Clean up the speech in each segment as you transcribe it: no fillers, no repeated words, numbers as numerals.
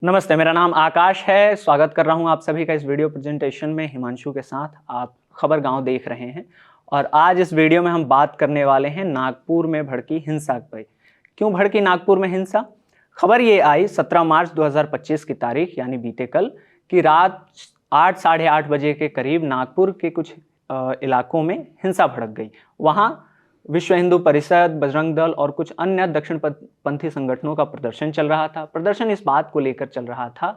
नमस्ते, मेरा नाम आकाश है। स्वागत कर रहा हूं आप सभी का इस वीडियो प्रेजेंटेशन में। हिमांशु के साथ आप खबर गांव देख रहे हैं और आज इस वीडियो में हम बात करने वाले हैं नागपुर में भड़की हिंसा पर। क्यों भड़की नागपुर में हिंसा? खबर ये आई 17 मार्च 2025 की तारीख यानी बीते कल की रात 8 साढ़े 8 बजे के करीब नागपुर के कुछ इलाकों में हिंसा भड़क गई। वहाँ विश्व हिंदू परिषद, बजरंग दल और कुछ अन्य दक्षिणपंथी संगठनों का प्रदर्शन चल रहा था। प्रदर्शन इस बात को लेकर चल रहा था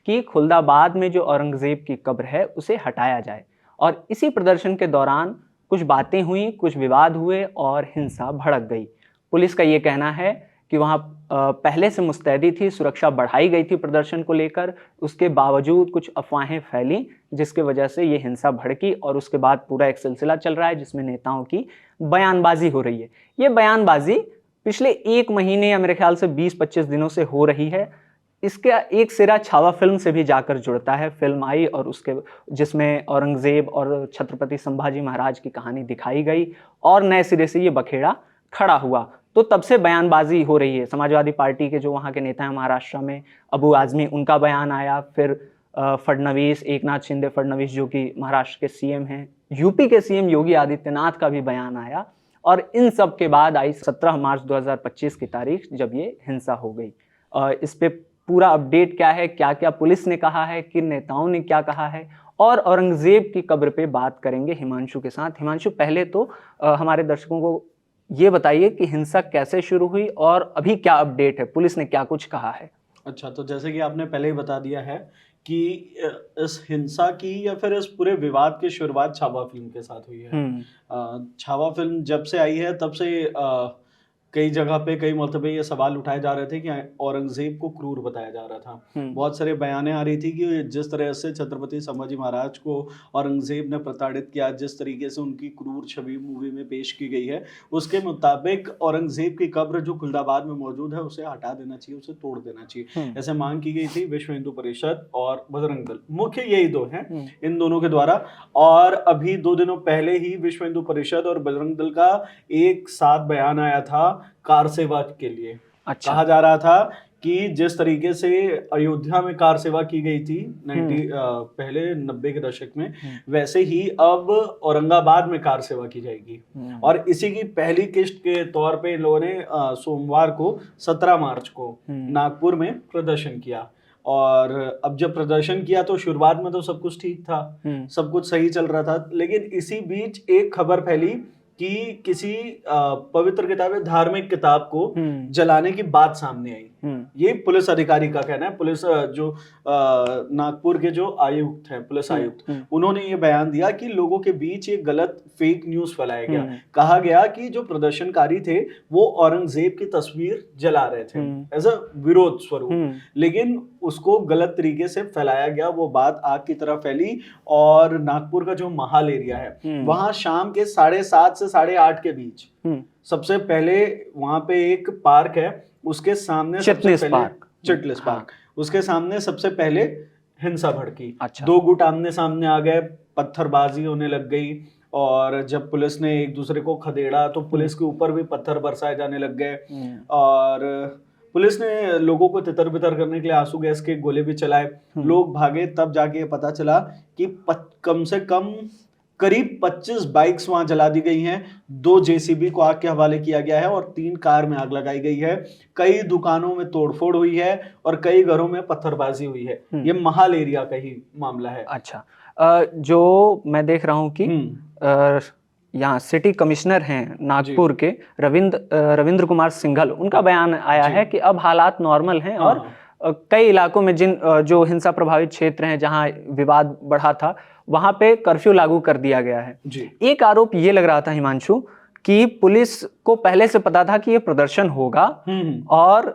कि खुलदाबाद में जो औरंगजेब की कब्र है उसे हटाया जाए। और इसी प्रदर्शन के दौरान कुछ बातें हुई, कुछ विवाद हुए और हिंसा भड़क गई। पुलिस का ये कहना है कि वहाँ पहले से मुस्तैदी थी, सुरक्षा बढ़ाई गई थी प्रदर्शन को लेकर। उसके बावजूद कुछ अफवाहें फैली जिसके वजह से ये हिंसा भड़की और उसके बाद पूरा एक सिलसिला चल रहा है जिसमें नेताओं की बयानबाजी हो रही है। ये बयानबाजी पिछले 1 महीने या मेरे ख्याल से 20-25 दिनों से हो रही है। इसका एक सिरा छावा फिल्म से भी जाकर जुड़ता है। फिल्म आई और उसके जिसमें औरंगजेब और छत्रपति संभाजी महाराज की कहानी दिखाई गई और नए सिरे से ये बखेड़ा खड़ा हुआ। तो तब से बयानबाजी हो रही है। समाजवादी पार्टी के जो वहाँ के नेता हैं महाराष्ट्र में, अबू आजमी, उनका बयान आया। फिर फडणवीस, एकनाथ शिंदे फडणवीस जो कि महाराष्ट्र के सीएम हैं, यूपी के सीएम योगी आदित्यनाथ का भी बयान आया। और इन सब के बाद आई 17 मार्च 2025 की तारीख जब ये हिंसा हो गई। इस पे पूरा अपडेट क्या है, क्या क्या पुलिस ने कहा है, किन नेताओं ने क्या कहा है, और औरंगजेब की कब्र पे बात करेंगे हिमांशु के साथ। हिमांशु, पहले तो हमारे दर्शकों को ये बताइए कि हिंसा कैसे शुरू हुई और अभी क्या अपडेट है, पुलिस ने क्या कुछ कहा है? अच्छा, तो जैसे कि आपने पहले ही बता दिया है कि इस हिंसा की या फिर इस पूरे विवाद की शुरुआत छावा फिल्म के साथ हुई है। छावा फिल्म जब से आई है तब से कई जगह पे कई मरतबे ये सवाल उठाए जा रहे थे कि औरंगजेब को क्रूर बताया जा रहा था। बहुत सारे बयानें आ रही थी कि जिस तरह से छत्रपति संभाजी महाराज को औरंगजेब ने प्रताड़ित किया, जिस तरीके से उनकी क्रूर छवि मूवी में पेश की गई है, उसके मुताबिक औरंगजेब की कब्र जो खुलदाबाद में मौजूद है उसे हटा देना चाहिए, उसे तोड़ देना चाहिए। ऐसे मांग की गई थी विश्व हिंदू परिषद और बजरंग दल, मुख्य यही दो हैं इन दोनों के द्वारा। और अभी 2 दिनों पहले ही विश्व हिंदू परिषद और बजरंग दल का एक साथ बयान आया था कार सेवा के लिए। अच्छा। कहा जा रहा था कि जिस तरीके से अयोध्या में कार सेवा की गई थी पहले 90 के दशक में, वैसे ही अब औरंगाबाद में कार सेवा की जाएगी। और इसी की पहली किस्त के तौर पे इन लोगों ने सोमवार को 17 मार्च को नागपुर में प्रदर्शन किया। और अब जब प्रदर्शन किया तो शुरुआत में तो सब कुछ ठीक था, सब कुछ सही चल रहा था, लेकिन इसी बीच एक खबर फैली कि किसी पवित्र किताब, धार्मिक किताब को जलाने की बात सामने आई। ये पुलिस अधिकारी का कहना है। पुलिस जो नागपुर के जो आयुक्त हैं, पुलिस आयुक्त, उन्होंने ये बयान दिया कि लोगों के बीच ये गलत फेक न्यूज फैलाया गया। कहा गया कि जो प्रदर्शनकारी थे वो औरंगजेब की तस्वीर जला रहे थे एज अ विरोध स्वरूप, लेकिन उसको गलत तरीके से फैलाया गया। वो बात आग की तरह फैली और नागपुर का जो महाल एरिया है वहां शाम के 7:30 से 8:30 के बीच सबसे पहले वहां पे एक पार्क है, उसके सामने चिटलिस पार्क, उसके सामने सबसे पहले हिंसा भड़की। अच्छा। 2 गुट आमने सामने आ गए, पत्थरबाजी होने लग गई और जब पुलिस ने एक दूसरे को खदेड़ा तो पुलिस के ऊपर भी पत्थर बरसाए जाने लग गए। और पुलिस ने लोगों को तितर बितर करने के लिए आंसू गैस के गोले भी चलाए। लोग भागे, तब जाके पता चला कि कम से कम करीब 25 बाइक्स वहां जला दी गई हैं, 2 जेसीबी को आग के हवाले किया गया है और 3 कार में आग लगाई गई है। कई दुकानों में तोड़फोड़ हुई है और कई घरों में पत्थरबाजी हुई है। ये महाल एरिया का ही मामला है। अच्छा, जो मैं देख रहा हूँ कि यहाँ सिटी कमिश्नर हैं नागपुर के रविंद्र कुमार सिंघल, उनका बयान आया है कि अब हालात नॉर्मल हैं और कई इलाकों में जो हिंसा प्रभावित क्षेत्र हैं जहां विवाद बढ़ा था वहां पे कर्फ्यू लागू कर दिया गया है। एक आरोप ये लग रहा था हिमांशु कि पुलिस को पहले से पता था कि ये प्रदर्शन होगा और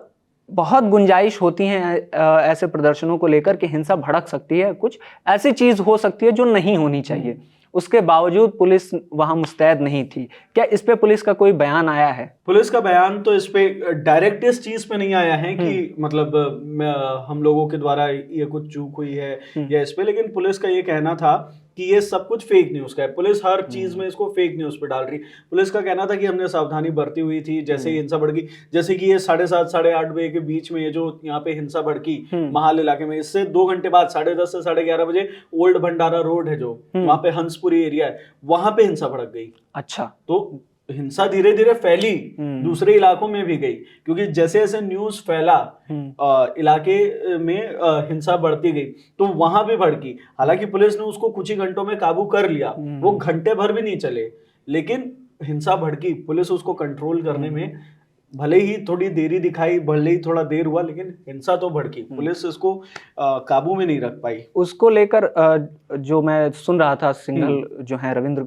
बहुत गुंजाइश होती है ऐसे प्रदर्शनों को लेकर कि हिंसा भड़क सकती है, कुछ ऐसी चीज हो सकती है जो नहीं होनी चाहिए। उसके बावजूद पुलिस वहां मुस्तैद नहीं थी। क्या इस पे पुलिस का कोई बयान आया है? पुलिस का बयान तो इस पे डायरेक्ट इस चीज पे नहीं आया है कि मतलब हम लोगों के द्वारा ये कुछ चूक हुई है या इस पे, लेकिन पुलिस का ये कहना था कि ये सब कुछ फेक न्यूज का है। पुलिस हर चीज में इसको फेक न्यूज पे डाल रही। पुलिस का कहना था कि हमने सावधानी बरती हुई थी, जैसे ही हिंसा भड़की, जैसे कि ये 7:30 8:30 बजे के बीच में ये जो यहाँ पे हिंसा भड़की महाल इलाके में, इससे 2 घंटे बाद 10:30 से 11:30 बजे ओल्ड भंडारा रोड है जो वहां पे हंसपुरी एरिया है, वहां पे हिंसा भड़क गई। अच्छा, तो हिंसा धीरे धीरे फैली, दूसरे इलाकों में भी गई, क्योंकि जैसे जैसे न्यूज फैला इलाके में हिंसा बढ़ती गई तो वहां पे भड़की। हालांकि पुलिस ने उसको कुछ ही घंटों में काबू कर लिया, वो घंटे भर भी नहीं चले, लेकिन हिंसा भड़की। पुलिस उसको कंट्रोल करने में भले ही थोड़ी देरी दिखाई, भले ही थोड़ा देर हुआ, लेकिन हिंसा तो भड़की। पुलिस इसको काबू में नहीं रख पाई। उसको लेकर जो मैं सुन रहा था, सिंघल जो है रविंद्र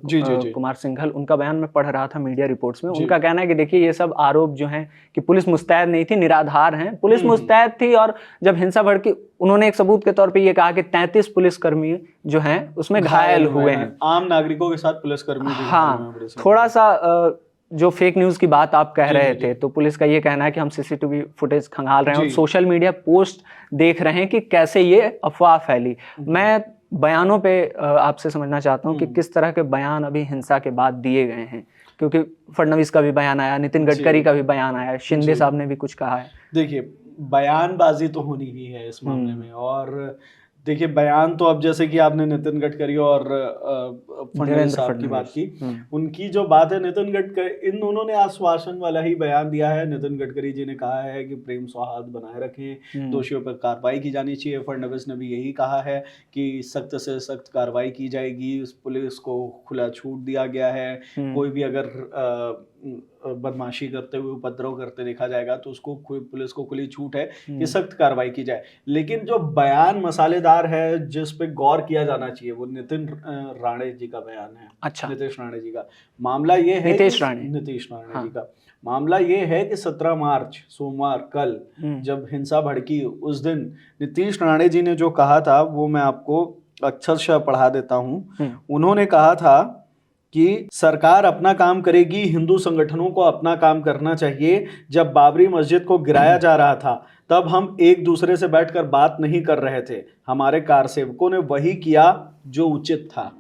कुमार सिंघल, उनका बयान मैं पढ़ रहा था मीडिया रिपोर्ट्स में। उनका कहना है कि देखिए ये सब आरोप जो हैं कि पुलिस मुस्तैद नहीं थी, निराधार हैं। पुलिस मुस्तैद थी और जब हिंसा भड़की, उन्होंने एक सबूत के तौर पे ये कहा कि 33 पुलिसकर्मी जो हैं उसमें घायल हुए हैं। आम नागरिकों के साथ पुलिसकर्मी। हाँ, थोड़ा सा जो फेक न्यूज की बात आप कह रहे थे, तो पुलिस का ये कहना है कि हम सीसीटीवी फुटेज खंगाल रहे हैं और सोशल मीडिया पोस्ट देख रहे हैं कि कैसे ये अफवाह फैली। मैं बयानों पे आपसे समझना चाहता हूँ कि किस तरह के बयान अभी हिंसा के बाद दिए गए हैं, क्योंकि फडणवीस का भी बयान आया, नितिन गडकरी का भी बयान आया, शिंदे साहब ने भी कुछ कहा है। देखिए, बयानबाजी तो होनी ही है इस मामले में। और देखिए, बयान तो अब जैसे कि आपने नितिन गडकरी और फडणवीस साहब की बात की, उनकी जो बात है, नितिन गडकरी, इन दोनों ने आश्वासन वाला ही बयान दिया है। नितिन गडकरी जी ने कहा है कि प्रेम सौहार्द बनाए रखें, दोषियों पर कार्रवाई की जानी चाहिए। फडणवीस ने भी यही कहा है कि सख्त से सख्त कार्रवाई की जाएगी। पुलिस को खुला छूट दिया गया है, कोई भी अगर बदमाशी करते हुए, उपद्रव करते देखा जाएगा तो उसको पुलिस को खुली छूट है कि सख्त कार्रवाई की जाए। लेकिन जो बयान मसालेदार है, जिस पे गौर किया जाना चाहिए, वो नितिन राणे जी का बयान है। अच्छा, नीतीश राणे जी का मामला ये है, नीतीश राणे जी का मामला ये है कि 17 मार्च सोमवार, कल जब हिंसा भड़की, उस दिन नीतीश राणे जी ने जो कहा था वो मैं आपको अक्षरशः पढ़ा देता हूँ। उन्होंने कहा था कि सरकार अपना काम करेगी, हिंदू संगठनों को अपना काम करना चाहिए। जब बाबरी मस्जिद को गिराया जा रहा था तब हम एक दूसरे से बैठकर बात नहीं कर रहे थे, हमारे कारसेवकों ने वही किया जो उचित था।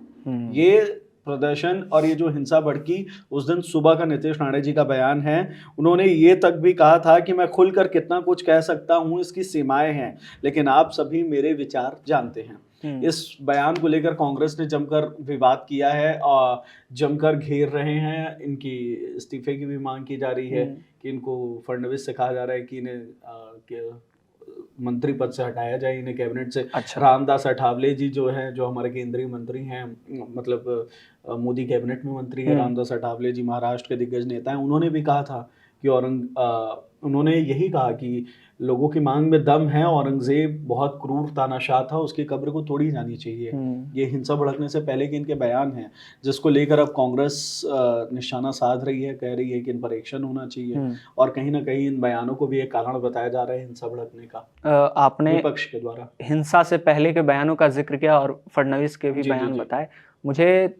ये प्रदर्शन और ये जो हिंसा भड़की, उस दिन सुबह का नीतीश राणे जी का बयान है। उन्होंने ये तक भी कहा था कि मैं खुलकर कितना कुछ कह सकता हूँ, इसकी सीमाएं हैं, लेकिन आप सभी मेरे विचार जानते हैं। इस बयान को लेकर कांग्रेस ने जमकर विवाद किया है और जमकर घेर रहे हैं। इनकी इस्तीफे की भी मांग की जा रही है कि इनको, फडणवीस से कहा जा रहा है कि इन्हें मंत्री पद से हटाया जाए, इन्हें कैबिनेट से। अच्छा। रामदास अठावले जी जो है, जो हमारे केंद्रीय मंत्री हैं, मतलब मोदी कैबिनेट में मंत्री है रामदास अठावले जी, महाराष्ट्र के दिग्गज नेता हैं, उन्होंने भी कहा था कि उन्होंने यही कहा कि लोगों की मांग में दम है, औरंगजेब बहुत क्रूर तानाशाह था, उसकी कब्र को तोड़ी जानी चाहिए। ये हिंसा भड़कने से पहले के इनके बयान हैं, जिसको लेकर अब कांग्रेस निशाना साध रही है, कह रही है कि इन पर एक्शन होना चाहिए। और कहीं ना कहीं इन बयानों को भी एक कारण बताया जा रहा है हिंसा भड़कने का, आपने विपक्ष के द्वारा। हिंसा से पहले के बयानों का जिक्र किया और फडणवीस के भी बयान बताए। मुझे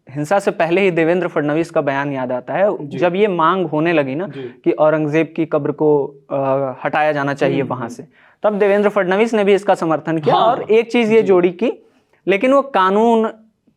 हिंसा से पहले ही देवेंद्र फडणवीस का बयान याद आता है, जब ये मांग होने लगी ना कि औरंगजेब की कब्र को हटाया जाना चाहिए वहां से, तब देवेंद्र फडणवीस ने भी इसका समर्थन किया। और एक चीज ये जोड़ी की, लेकिन वो कानून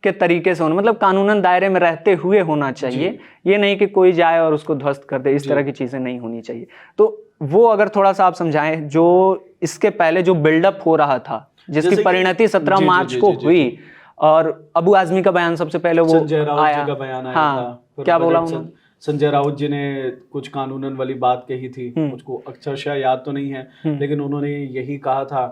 के तरीके से होना, मतलब कानूनन दायरे में रहते हुए होना चाहिए। ये नहीं कि कोई जाए और उसको ध्वस्त कर दे, इस तरह की चीजें नहीं होनी चाहिए। तो वो अगर थोड़ा सा आप समझाएं, जो इसके पहले जो बिल्डअप हो रहा था, जिसकी परिणति 17 मार्च को हुई, और अबू आजमी का बयान सबसे पहले वो संजय राउत जी का बयान आया था। क्या बोला उन्होंने? संजय राउत जी ने कुछ कानूनन वाली बात कही थी, मुझको अक्षरशः याद तो नहीं है, लेकिन उन्होंने यही कहा था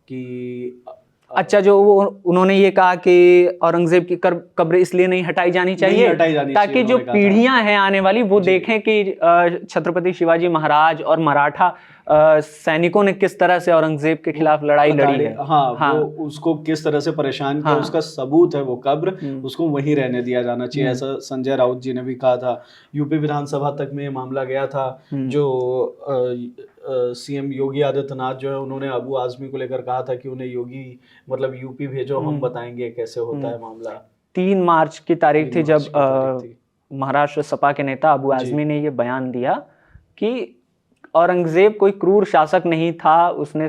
कि अच्छा, जो वो उन्होंने ये कहा कि औरंगजेब की कब्र इसलिए नहीं हटाई जानी चाहिए ताकि जो पीढ़ियां हैं आने वाली वो देखें कि छत्रपति शिवाजी महाराज और मराठा सैनिकों ने किस तरह से औरंगजेब के खिलाफ लड़ाई लड़ी है। हाँ, वो उसको किस तरह से परेशान किया, उसका सबूत है वो कब्र, उसको वहीं रहने दिया जाना चाहिए, ऐसा संजय राउत जी ने भी कहा था। यूपी विधानसभा तक में ये मामला गया था, जो सीएम योगी आदित्यनाथ जो है, उन्होंने अबू आजमी को लेकर कहा था कि उन्हें योगी मतलब यूपी भेजो, हम बताएंगे कैसे होता है मामला। 3 मार्च की तारीख थी जब महाराष्ट्र सपा के नेता अबू जी। आजमी ने ये बयान दिया कि औरंगजेब कोई क्रूर शासक नहीं था, उसने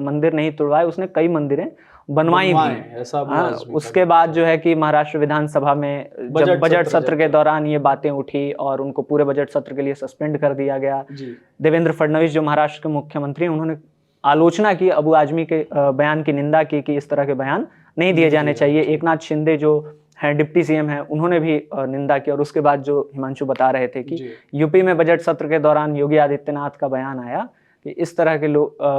मंदिर नहीं तोड़वाए, उसने कई मंदिरें बनवाई भी। ऐसा अबू हाँ, आजमी का उसके कहना बाद था। जो है कि महाराष्ट्र विधानसभा में जब बजट बजट सत्र सत्र जब के था। दौरान ये बातें उठी और उनको पूरे बजट सत्र के लिए सस्पेंड कर दिया गया। जी देवेंद्र फडणवीस जो महाराष्ट्र के मुख्यमंत्री हैं, उन्होंने आलोचना की, अबू आजमी के बयान की निंदा की कि इस तरह के बयान नहीं दिए जाने चाहिए। एकनाथ शिंदे जो हैं डिप्टी सीएम हैं, उन्होंने भी निंदा की। और उसके बाद जो हिमांशु बता रहे थे कि जी। यूपी में बजट सत्र के दौरान योगी आदित्यनाथ का बयान आया कि इस तरह के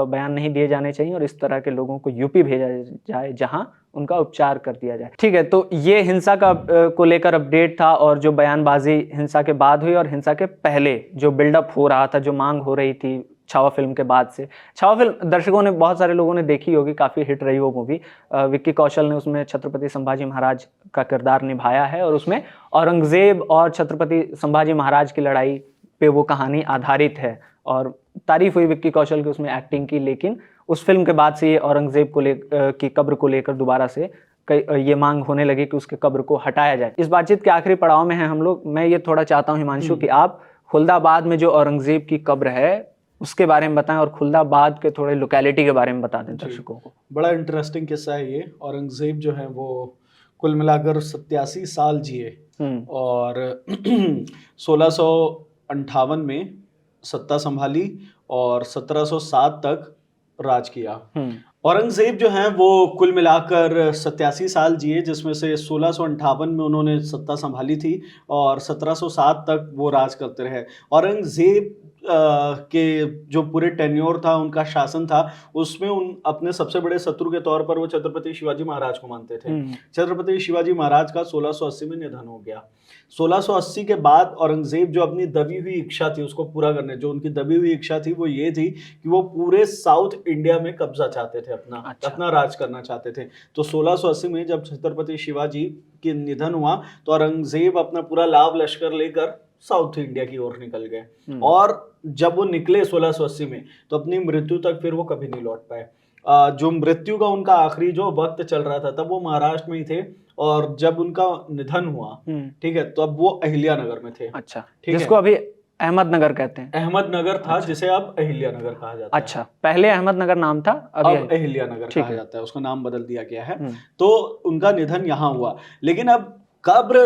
बयान नहीं दिए जाने चाहिए और इस तरह के लोगों को यूपी भेजा जाए जहां उनका उपचार कर दिया जाए। ठीक है, तो ये हिंसा का को लेकर अपडेट था और जो बयानबाजी हिंसा के बाद हुई और हिंसा के पहले जो बिल्डअप हो रहा था, जो मांग हो रही थी छावा फिल्म के बाद से। छावा फिल्म दर्शकों ने, बहुत सारे लोगों ने देखी होगी, काफ़ी हिट रही वो मूवी। विक्की कौशल ने उसमें छत्रपति संभाजी महाराज का किरदार निभाया है और उसमें औरंगजेब और छत्रपति संभाजी महाराज की लड़ाई पे वो कहानी आधारित है और तारीफ हुई विक्की कौशल की उसमें एक्टिंग की। लेकिन उस फिल्म के बाद से ये औरंगजेब को की कब्र को लेकर दोबारा से ये मांग होने लगी कि उसके कब्र को हटाया जाए। इस बातचीत के आखिरी पड़ाव में हैं हम लोग। मैं ये थोड़ा चाहता हूँ हिमांशु कि आप खुलदाबाद में जो औरंगजेब की कब्र है उसके बारे में बताएं और खुलदाबाद के थोड़े लोकेलिटी के बारे में बता दें दर्शकों को। बड़ा इंटरेस्टिंग किस्सा है ये। औरंगजेब जो है वो कुल मिलाकर 87 साल जिए और 1658 में सत्ता संभाली और 1707 तक राज किया। औरंगजेब जो हैं वो कुल मिलाकर 87 साल जिए, जिसमें से 1658 में उन्होंने सत्ता संभाली थी और 1707 तक वो राज करते रहे। औरंगजेब के जो पूरे टेन्योर था, उनका शासन था, उसमें उन अपने सबसे बड़े शत्रु के तौर पर वो छत्रपति शिवाजी महाराज को मानते थे। छत्रपति शिवाजी महाराज का 1680 में निधन हो गया। 1680 के बाद औरंगजेब जो अपनी दबी हुई इच्छा थी उसको पूरा करने, जो उनकी दबी हुई इच्छा थी वो ये थी कि वो पूरे साउथ इंडिया में कब्जा चाहते थे, अपना राज करना चाहते थे। तो 1680 में जब छत्रपति शिवाजी के निधन हुआ तो औरंगजेब अपना पूरा लाभ लश्कर लेकर साउथ इंडिया की ओर निकल गए और जब वो निकले 1680 में तो अपनी मृत्यु तक फिर वो कभी नहीं लौट पाए। जो मृत्यु का उनका आखिरी जो वक्त चल रहा था तब वो महाराष्ट्र में ही थे और जब उनका निधन हुआ, ठीक है, तो अब वो अहिल्यानगर में थे। अच्छा, ठीक जिसको है, अभी अहमदनगर कहते हैं। अहमदनगर था। अच्छा। जिसे अब अहिल्यानगर कहा जाता है। अच्छा, पहले अहमदनगर नाम था, अब अहिल्यानगर कहा जाता है, उसका नाम बदल दिया गया है। तो उनका निधन यहाँ हुआ, लेकिन अब कब्र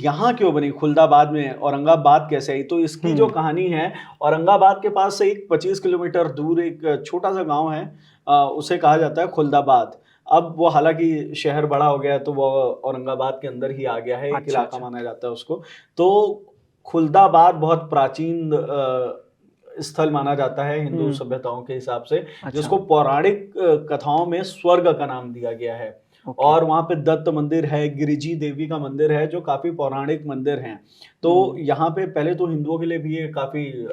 यहाँ क्यों बनी खुलदाबाद में, औरंगाबाद कैसे आई? तो इसकी जो कहानी है, औरंगाबाद के पास से एक 25 किलोमीटर दूर एक छोटा सा गांव है, उसे कहा जाता है खुलदाबाद। अब वो हालांकि शहर बड़ा हो गया तो वो औरंगाबाद के अंदर ही आ गया है, एक इलाका माना जाता है उसको। तो खुलदाबाद बहुत प्राचीन स्थल माना जाता है हिंदू सभ्यताओं के हिसाब से, जिसको पौराणिक कथाओं में स्वर्ग का नाम दिया गया है। और वहां पे दत्त मंदिर है, गिरिजी देवी का मंदिर है, जो काफी पौराणिक मंदिर हैं। तो यहाँ पे पहले तो हिंदुओं के लिए भी ये काफी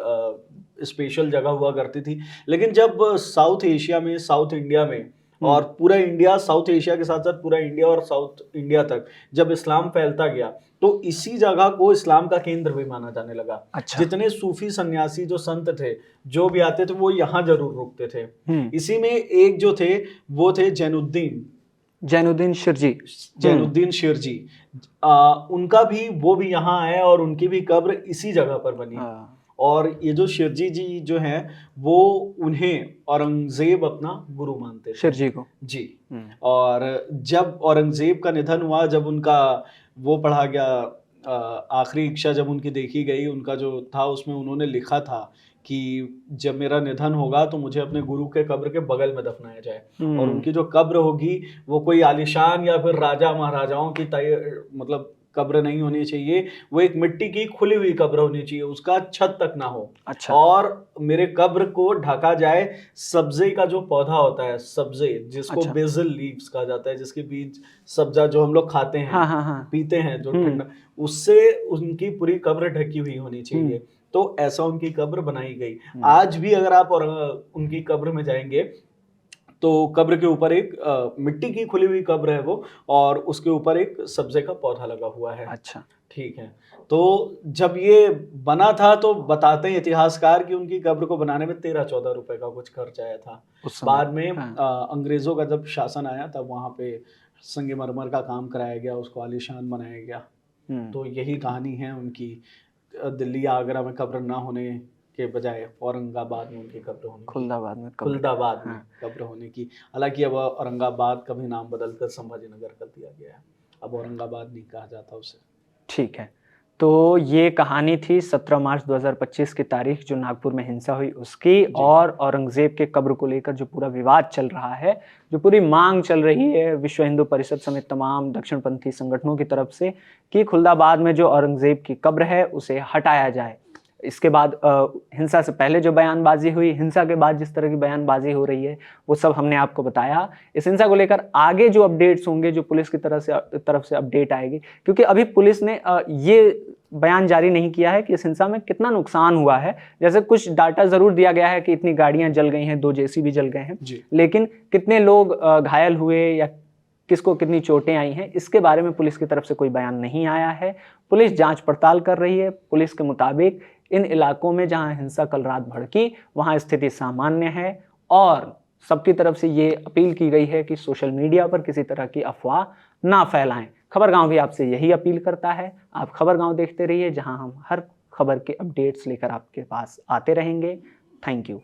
स्पेशल जगह हुआ करती थी, लेकिन जब साउथ एशिया में, साउथ इंडिया में और पूरा इंडिया, साउथ एशिया के साथ साथ पूरा इंडिया और साउथ इंडिया तक जब इस्लाम फैलता गया तो इसी जगह को इस्लाम का केंद्र भी माना जाने लगा। अच्छा। जितने सूफी सन्यासी जो संत थे, जो भी आते थे, वो यहाँ जरूर रुकते थे। इसी में एक जो थे वो थे जैनुद्दीन शिरजी। उनका भी, वो भी यहाँ आए और उनकी भी कब्र इसी जगह पर बनी। और ये जो शिरजी जी जो हैं वो उन्हें औरंगजेब अपना गुरु मानते थे, शिरजी को जी। और जब औरंगजेब का निधन हुआ, जब उनका वो पढ़ा गया, आखिरी इच्छा जब उनकी देखी गई, उनका जो था उसमें उन्होंने लिखा था कि जब मेरा निधन होगा तो मुझे अपने गुरु के कब्र के बगल में दफनाया जाए। और उनकी जो कब्र होगी वो कोई आलीशान या फिर राजा महाराजाओं की मतलब कब्र नहीं होनी चाहिए, वो एक मिट्टी की खुली हुई कब्र होनी चाहिए, उसका छत तक ना हो। अच्छा। और मेरे कब्र को ढका जाए सब्जे का जो पौधा होता है, सब्जे जिसको बेसिल लीव्स कहा जाता है, जिसके बीज सब्जा जो हम लोग खाते हैं, पीते हैं, जो ठंडा, उससे उनकी पूरी कब्र ढकी हुई होनी चाहिए। तो ऐसा उनकी कब्र बनाई गई। आज भी अगर आप उनकी कब्र में जाएंगे तो कब्र के ऊपर एक मिट्टी की खुली हुई कब्र है वो, और उसके ऊपर एक सब्जे का पौधा लगा हुआ है। अच्छा, ठीक है। तो जब ये बना था तो बताते हैं इतिहासकार कि उनकी कब्र को बनाने में 13-14 रुपए का कुछ खर्च आया था। बाद में अंग्रेजों का जब शासन आया तब वहां पे संगमरमर का काम कराया गया, उसको आलीशान बनाया गया। तो यही कहानी है उनकी। दिल्ली आगरा में कब्र ना होने के बजाय औरंगाबाद में उनकी कब्र होने की, खुलदाबाद में कब्र होने की। हालांकि अब औरंगाबाद का भी नाम बदलकर संभाजीनगर कर दिया गया है, अब औरंगाबाद नहीं कहा जाता उसे। ठीक है, तो ये कहानी थी 17 मार्च 2025 की तारीख जो नागपुर में हिंसा हुई उसकी, और औरंगजेब के कब्र को लेकर जो पूरा विवाद चल रहा है, जो पूरी मांग चल रही है विश्व हिंदू परिषद समेत तमाम दक्षिणपंथी संगठनों की तरफ से कि खुलदाबाद में जो औरंगजेब की कब्र है उसे हटाया जाए। इसके बाद हिंसा से पहले जो बयानबाजी हुई, हिंसा के बाद जिस तरह की बयानबाजी हो रही है, वो सब हमने आपको बताया। इस हिंसा को लेकर आगे जो अपडेट्स होंगे, जो पुलिस की तरफ से अपडेट आएगी, क्योंकि अभी पुलिस ने ये बयान जारी नहीं किया है कि इस हिंसा में कितना नुकसान हुआ है। जैसे कुछ डाटा जरूर दिया गया है कि इतनी गाड़ियां जल गई हैं, 2 जेसीबी जल गए हैं, लेकिन कितने लोग घायल हुए या किसको कितनी चोटें आई हैं, इसके बारे में पुलिस की तरफ से कोई बयान नहीं आया है। पुलिस जांच पड़ताल कर रही है। पुलिस के मुताबिक इन इलाकों में जहां हिंसा कल रात भड़की, वहां स्थिति सामान्य है, और सबकी तरफ से ये अपील की गई है कि सोशल मीडिया पर किसी तरह की अफवाह ना फैलाएं। खबरगांव भी आपसे यही अपील करता है। आप खबरगांव देखते रहिए, जहां हम हर खबर के अपडेट्स लेकर आपके पास आते रहेंगे। Thank you.